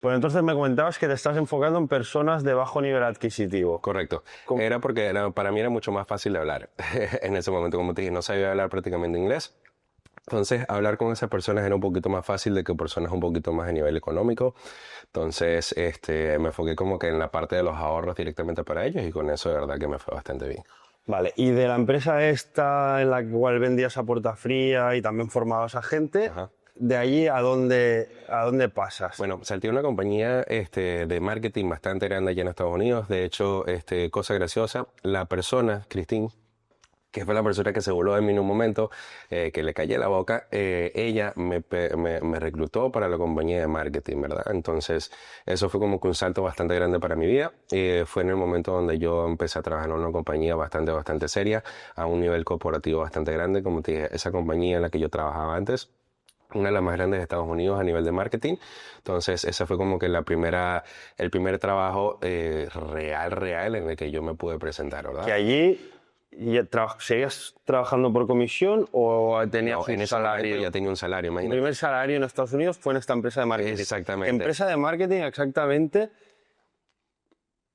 Pues entonces me comentabas que te estás enfocando en personas de bajo nivel adquisitivo. Correcto. ¿Cómo? Era porque para mí era mucho más fácil de hablar. En ese momento, como te dije, no sabía hablar prácticamente inglés. Entonces, hablar con esas personas era un poquito más fácil de que personas un poquito más a nivel económico. Entonces, me enfoqué como que en la parte de los ahorros directamente para ellos y con eso de verdad que me fue bastante bien. Vale, y de la empresa esta en la cual vendías a puerta fría y también formabas a gente, Ajá. ¿de allí a dónde pasas? Bueno, salté a una compañía de marketing bastante grande allá en Estados Unidos. De hecho, cosa graciosa, la persona, Christine, que fue la persona que se burló de mí en un momento, que le callé la boca, ella me reclutó para la compañía de marketing, ¿verdad? Entonces, eso fue como que un salto bastante grande para mi vida. Fue en el momento donde yo empecé a trabajar en una compañía bastante seria, a un nivel corporativo bastante grande. Como te dije, esa compañía en la que yo trabajaba antes, una de las más grandes de Estados Unidos a nivel de marketing. Entonces, esa fue como que el primer trabajo real en el que yo me pude presentar, ¿verdad? ¿Que allí seguías trabajando por comisión o tenías No, un en ese momento salario? ya tenía un salario, Tu imagínate. primer salario en Estados Unidos fue en esta empresa de marketing. Exactamente. Empresa de marketing, exactamente.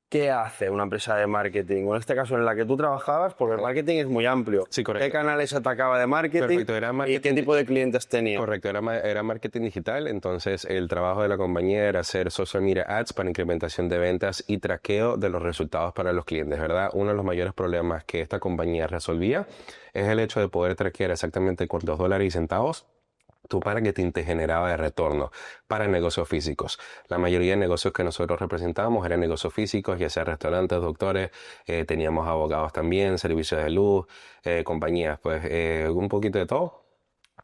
¿Qué hace una empresa de marketing? O en este caso en la que tú trabajabas, porque el marketing es muy amplio. Sí, correcto. ¿Qué canales atacaba de marketing? Perfecto, era ¿Y marketing. qué tipo de clientes tenía? Correcto, era marketing digital, entonces el trabajo de la compañía era hacer social media ads para incrementación de ventas y traqueo de los resultados para los clientes, ¿verdad? Uno de los mayores problemas que esta compañía resolvía es el hecho de poder traquear exactamente cuántos dólares y centavos tu marketing te generaba de retorno para negocios físicos. La mayoría de negocios que nosotros representábamos eran negocios físicos, ya sea restaurantes, doctores, teníamos abogados también, servicios de luz, compañías, pues un poquito de todo.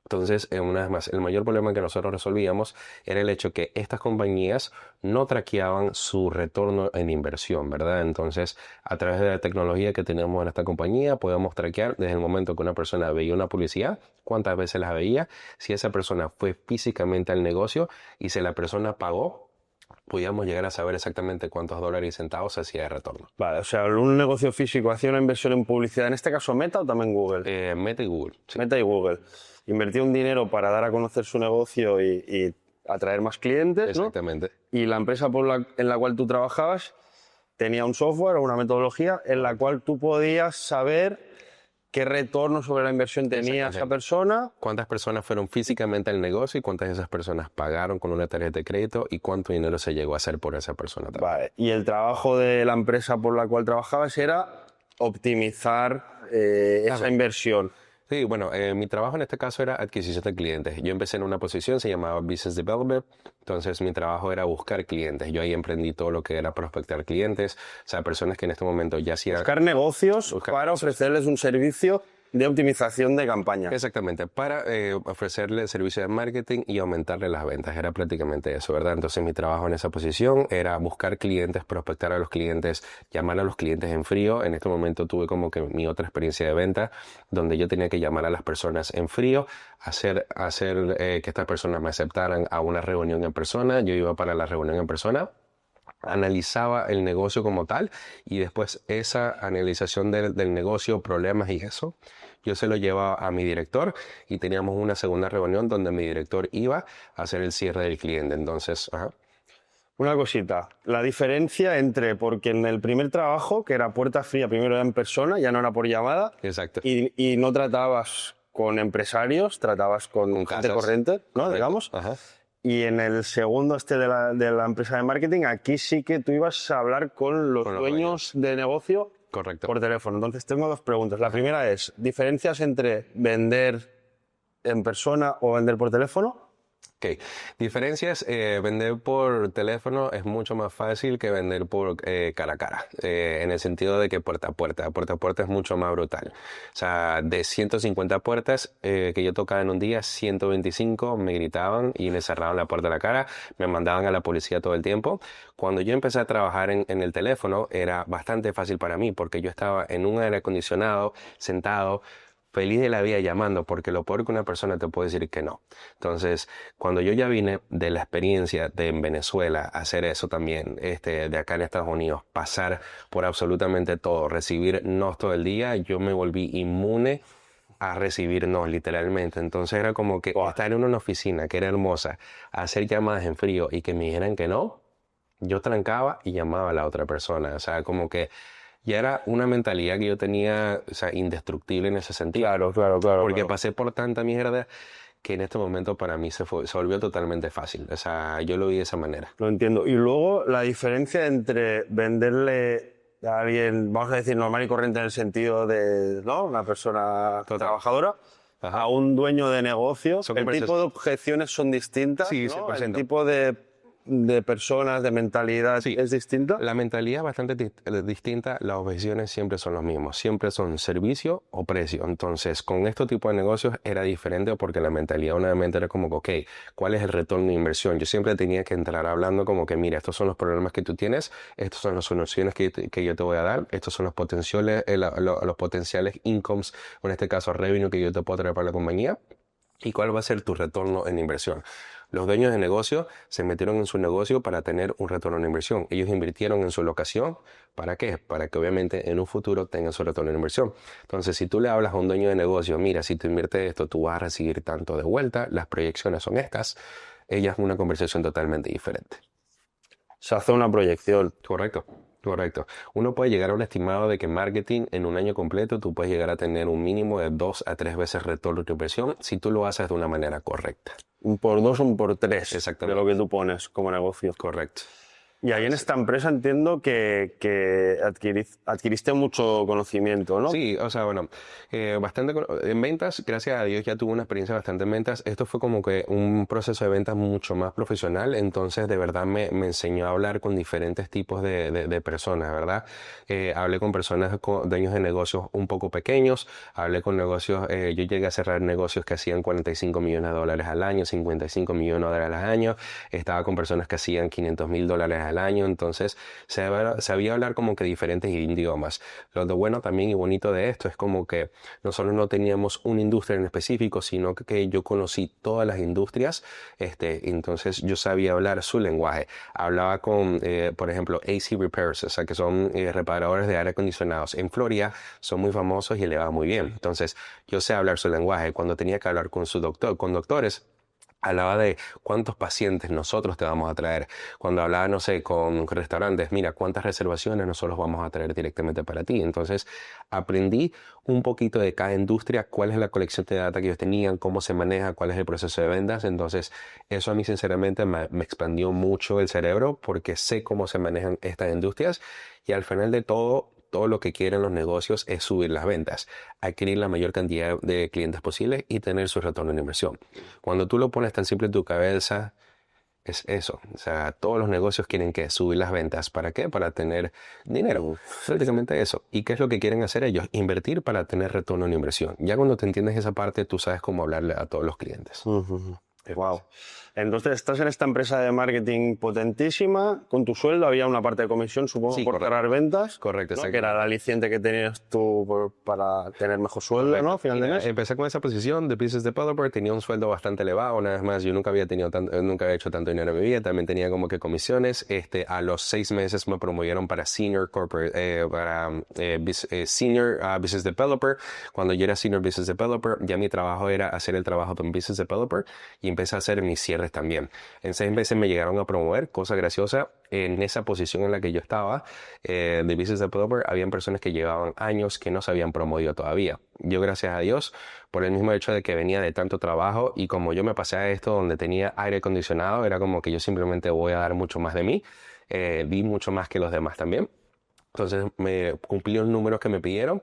Entonces, una vez más, el mayor problema que nosotros resolvíamos era el hecho que estas compañías no traqueaban su retorno en inversión, ¿verdad? Entonces, a través de la tecnología que tenemos en esta compañía, podemos traquear desde el momento que una persona veía una publicidad, cuántas veces las veía, si esa persona fue físicamente al negocio y si la persona pagó, podíamos llegar a saber exactamente cuántos dólares y centavos hacía de retorno. Vale, o sea, un negocio físico hacía una inversión en publicidad, en este caso Meta o también Google. Meta y Google. Sí. Meta y Google. Invertía un dinero para dar a conocer su negocio y atraer más clientes, ¿no? Exactamente. Y la empresa en la cual tú trabajabas tenía un software o una metodología en la cual tú podías saber qué retorno sobre la inversión tenía esa persona. Cuántas personas fueron físicamente al negocio y cuántas de esas personas pagaron con una tarjeta de crédito y cuánto dinero se llegó a hacer por esa persona también. Vale. Y el trabajo de la empresa por la cual trabajabas era optimizar esa inversión. Sí, bueno, mi trabajo en este caso era adquisición de clientes. Yo empecé en una posición, se llamaba Business Development, entonces mi trabajo era buscar clientes. Yo ahí emprendí todo lo que era prospectar clientes, o sea, personas que en este momento ya hacían... Buscar negocios para ofrecerles un servicio de optimización de campaña. Exactamente, para ofrecerle servicio de marketing y aumentarle las ventas. Era prácticamente eso, ¿verdad? Entonces mi trabajo en esa posición era buscar clientes, prospectar a los clientes, llamar a los clientes en frío. En este momento tuve como que mi otra experiencia de venta, donde yo tenía que llamar a las personas en frío, hacer que estas personas me aceptaran a una reunión en persona. Yo iba para la reunión en persona, analizaba el negocio como tal y después esa analización del negocio, problemas y eso, yo se lo llevaba a mi director y teníamos una segunda reunión donde mi director iba a hacer el cierre del cliente. Entonces, Una cosita, la diferencia entre, porque en el primer trabajo, que era puerta fría, primero era en persona, ya no era por llamada, exacto. y no tratabas con empresarios, tratabas con gente casas. corriente, ¿no? Correcto. Digamos. Ajá. Y en el segundo de la empresa de marketing, aquí sí que tú ibas a hablar con los dueños de negocio. Correcto. Por teléfono. Entonces tengo dos preguntas. La primera es, ¿diferencias entre vender en persona o vender por teléfono? Ok, diferencias, vender por teléfono es mucho más fácil que vender por cara a cara, en el sentido de que puerta a puerta es mucho más brutal. O sea, de 150 puertas que yo tocaba en un día, 125 me gritaban y me cerraban la puerta a la cara, me mandaban a la policía todo el tiempo. Cuando yo empecé a trabajar en el teléfono era bastante fácil para mí porque yo estaba en un aire acondicionado, sentado, feliz de la vida llamando, porque lo peor que una persona te puede decir que no. Entonces, cuando yo ya vine de la experiencia de en Venezuela hacer eso también, de acá en Estados Unidos, pasar por absolutamente todo, recibir no todo el día, yo me volví inmune a recibir no, literalmente. Entonces era como que estar en una oficina que era hermosa, hacer llamadas en frío y que me dijeran que no, yo trancaba y llamaba a la otra persona. O sea, como que ya era una mentalidad que yo tenía, o sea, indestructible en ese sentido. Claro. Porque pasé por tanta mierda que en este momento para mí se volvió totalmente fácil. O sea, yo lo vi de esa manera. Lo entiendo. Y luego la diferencia entre venderle a alguien, vamos a decir, normal y corriente en el sentido de, ¿no?, una persona trabajadora, a un dueño de negocio. El tipo de objeciones son distintas, Sí, ¿no? 100%. El tipo de personas, de mentalidad es distinta. La mentalidad es bastante distinta, las objeciones siempre son los mismos, siempre son servicio o precio. Entonces, con este tipo de negocios era diferente porque la mentalidad nuevamente era como que, ok, ¿cuál es el retorno de inversión? Yo siempre tenía que entrar hablando como que, mira, estos son los problemas que tú tienes, estas son las soluciones que yo te voy a dar, estos son los los potenciales incomes, o en este caso revenue que yo te puedo traer para la compañía. ¿Y cuál va a ser tu retorno en inversión? Los dueños de negocio se metieron en su negocio para tener un retorno en inversión. Ellos invirtieron en su locación. ¿Para qué? Para que obviamente en un futuro tengan su retorno en inversión. Entonces, si tú le hablas a un dueño de negocio, mira, si tú inviertes esto, tú vas a recibir tanto de vuelta, las proyecciones son estas, ella es una conversación totalmente diferente. Se hace una proyección. Correcto. Uno puede llegar a un estimado de que marketing en un año completo tú puedes llegar a tener un mínimo de 2 a 3 veces retorno de inversión si tú lo haces de una manera correcta. Un por 2, un por 3. Exactamente. De lo que tú pones como negocio. Correcto. Y ahí en esta empresa entiendo que adquiriste mucho conocimiento, ¿no? Sí, o sea, bueno, bastante en ventas, gracias a Dios ya tuve una experiencia bastante en ventas. Esto fue como que un proceso de ventas mucho más profesional, entonces de verdad me enseñó a hablar con diferentes tipos de personas, ¿verdad? Hablé con personas, dueños de negocios un poco pequeños, hablé con negocios, yo llegué a cerrar negocios que hacían 45 millones de dólares al año, 55 millones de dólares al año, estaba con personas que hacían 500 mil dólares al año, entonces sabía hablar como que diferentes idiomas. Lo bueno también y bonito de esto es como que nosotros no teníamos una industria en específico, sino que yo conocí todas las industrias, entonces yo sabía hablar su lenguaje. Hablaba con, por ejemplo, AC Repairs, o sea, que son reparadores de aire acondicionados. En Florida son muy famosos y le va muy bien. Entonces yo sé hablar su lenguaje. Cuando tenía que hablar con con doctores, hablaba de cuántos pacientes nosotros te vamos a traer. Cuando hablaba, no sé, con restaurantes, mira, cuántas reservaciones nosotros vamos a traer directamente para ti. Entonces, aprendí un poquito de cada industria, cuál es la colección de data que ellos tenían, cómo se maneja, cuál es el proceso de ventas. Entonces, eso a mí sinceramente me expandió mucho el cerebro porque sé cómo se manejan estas industrias y al final de todo lo que quieren los negocios es subir las ventas, adquirir la mayor cantidad de clientes posible y tener su retorno en inversión. Cuando tú lo pones tan simple en tu cabeza, es eso. O sea, todos los negocios quieren que subir las ventas. ¿Para qué? Para tener dinero. Prácticamente eso. ¿Y qué es lo que quieren hacer ellos? Invertir para tener retorno en inversión. Ya cuando te entiendes esa parte, tú sabes cómo hablarle a todos los clientes. Wow. Entonces, estás en esta empresa de marketing potentísima, con tu sueldo, había una parte de comisión, supongo, Sí, por correcto. cerrar ventas. Correcto, ¿no? exacto. Que era el aliciente que tenías tú para tener mejor sueldo, ¿no? A final de mes. Empecé con esa posición de Business Developer, tenía un sueldo bastante elevado, una vez más, yo nunca había hecho tanto dinero en mi vida, también tenía como que comisiones. A los 6 meses me promovieron para Senior Business Developer. Cuando yo era Senior Business Developer, ya mi trabajo era hacer el trabajo de un Business Developer y empecé a hacer mis cierres también. En 6 meses me llegaron a promover, cosa graciosa, en esa posición en la que yo estaba, de Business Developer, habían personas que llevaban años que no se habían promovido todavía. Yo, gracias a Dios, por el mismo hecho de que venía de tanto trabajo y como yo me pasé a esto donde tenía aire acondicionado, era como que yo simplemente voy a dar mucho más de mí, di mucho más que los demás también. Entonces me cumplí los números que me pidieron.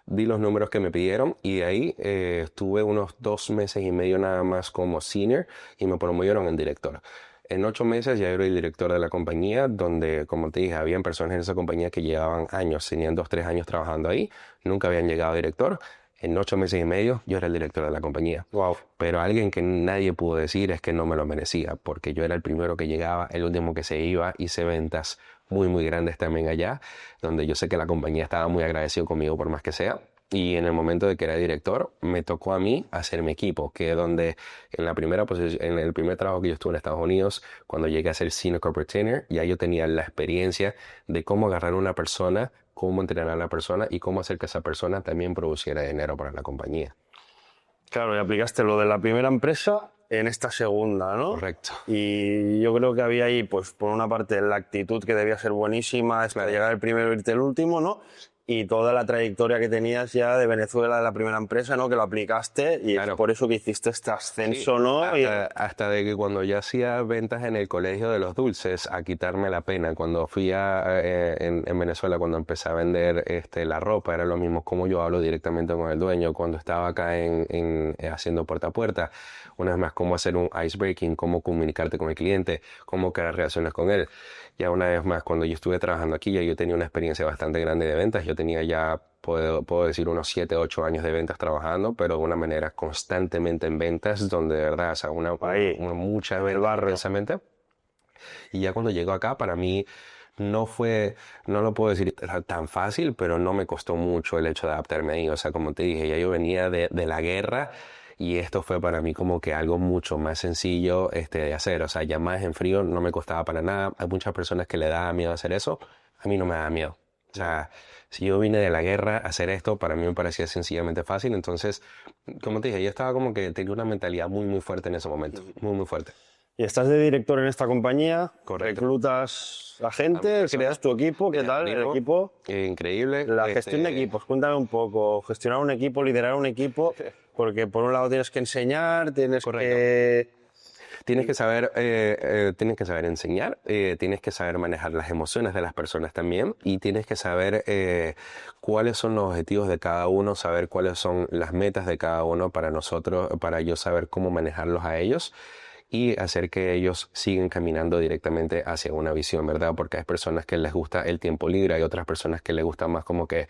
Di los números que me pidieron y de ahí estuve unos 2 meses y medio nada más como senior y me promovieron en director. En 8 meses ya era el director de la compañía, donde, como te dije, habían personas en esa compañía que llevaban años, tenían 2, 3 años trabajando ahí, nunca habían llegado a director. En 8 meses y medio yo era el director de la compañía. Wow. Pero alguien que nadie pudo decir es que no me lo merecía, porque yo era el primero que llegaba, el último que se iba, hice ventas muy grandes también allá, donde yo sé que la compañía estaba muy agradecido conmigo por más que sea. Y en el momento de que era director, me tocó a mí hacer mi equipo, que es donde en la primera posición, en el primer trabajo que yo estuve en Estados Unidos, cuando llegué a ser Senior Corporate Trainer, ya yo tenía la experiencia de cómo agarrar a una persona, cómo entrenar a la persona y cómo hacer que esa persona también produciera dinero para la compañía. Claro, y aplicaste lo de la primera empresa en esta segunda, ¿no? Correcto. Y yo creo que había ahí, pues, por una parte, la actitud que debía ser buenísima, hasta llegar el primero y irte el último, ¿no? Y toda la trayectoria que tenías ya de Venezuela, de la primera empresa, ¿no? Que lo aplicaste y Claro. es por eso que hiciste este ascenso, Sí, ¿no? hasta de que cuando yo hacía ventas en el colegio de los dulces, a quitarme la pena. Cuando fui en Venezuela, cuando empecé a vender la ropa, era lo mismo como yo hablo directamente con el dueño. Cuando estaba acá haciendo puerta a puerta, una vez más, cómo hacer un icebreaking, cómo comunicarte con el cliente, cómo crear relaciones con él. Ya una vez más, cuando yo estuve trabajando aquí, ya yo tenía una experiencia bastante grande de ventas. Yo tenía ya, puedo decir, unos 7, 8 años de ventas trabajando, pero de una manera constantemente en ventas, donde de verdad, o sea, mucha ventas intensamente. Y ya cuando llego acá, para mí no fue, no lo puedo decir tan fácil, pero no me costó mucho el hecho de adaptarme ahí. O sea, como te dije, ya yo venía de la guerra. Y esto fue para mí como que algo mucho más sencillo de hacer. O sea, llamadas en frío no me costaba para nada. Hay muchas personas que le da miedo hacer eso. A mí no me da miedo. O sea, si yo vine de la guerra a hacer esto, para mí me parecía sencillamente fácil. Entonces, como te dije, yo estaba como que tenía una mentalidad muy, muy fuerte en ese momento. Muy, muy fuerte. Y estás de director en esta compañía, Correcto. reclutas a gente, creas tu equipo, ¿qué tal el equipo? Increíble. La gestión de equipos, cuéntame un poco, gestionar un equipo, liderar un equipo, porque por un lado tienes que enseñar, tienes que... Tienes que saber enseñar, tienes que saber manejar las emociones de las personas también y tienes que saber cuáles son los objetivos de cada uno, saber cuáles son las metas de cada uno para nosotros, para yo saber cómo manejarlos a ellos y hacer que ellos sigan caminando directamente hacia una visión, ¿verdad? Porque hay personas que les gusta el tiempo libre, hay otras personas que les gusta más como que,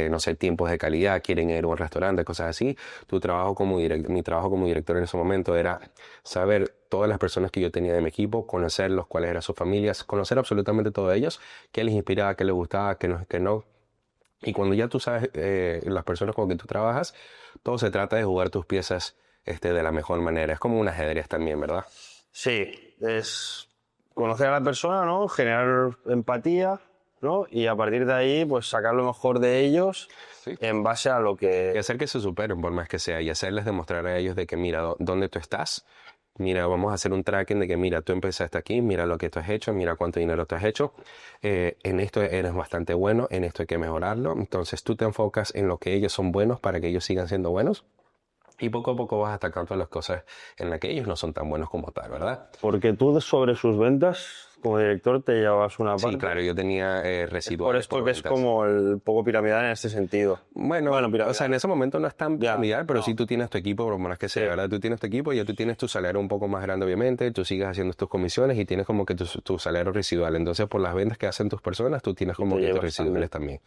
no sé, tiempos de calidad, quieren ir a un restaurante, cosas así. Mi trabajo como director en ese momento era saber todas las personas que yo tenía de mi equipo, conocerlos, cuáles eran sus familias, conocer absolutamente todos ellos, qué les inspiraba, qué les gustaba, qué no. Y cuando ya tú sabes las personas con que tú trabajas, todo se trata de jugar tus piezas de la mejor manera. Es como un ajedrez también, ¿verdad? Sí, es conocer a la persona, ¿no? Generar empatía, ¿no? Y a partir de ahí, pues sacar lo mejor de ellos en base a lo que... Y hacer que se superen por más que sea y hacerles demostrar a ellos de que mira dónde tú estás. Mira, vamos a hacer un tracking de que mira, tú empezaste aquí, mira lo que tú has hecho, mira cuánto dinero tú has hecho. En esto eres bastante bueno, en esto hay que mejorarlo. Entonces tú te enfocas en lo que ellos son buenos para que ellos sigan siendo buenos. Y poco a poco vas atacando las cosas en las que ellos no son tan buenos como tal, ¿verdad? Porque tú sobre sus ventas, como director, te llevabas una parte. Sí, claro, yo tenía residuales. Por esto que es como el poco piramidal en este sentido. Bueno, o sea, en ese momento no es tan piramidal, pero sí tú tienes tu equipo, por más que sea, ¿verdad? Tú tienes tu equipo y ya tú tienes tu salario un poco más grande, obviamente, tú sigues haciendo tus comisiones y tienes como que tu salario residual. Entonces, por las ventas que hacen tus personas, tú tienes como que tus residuales también.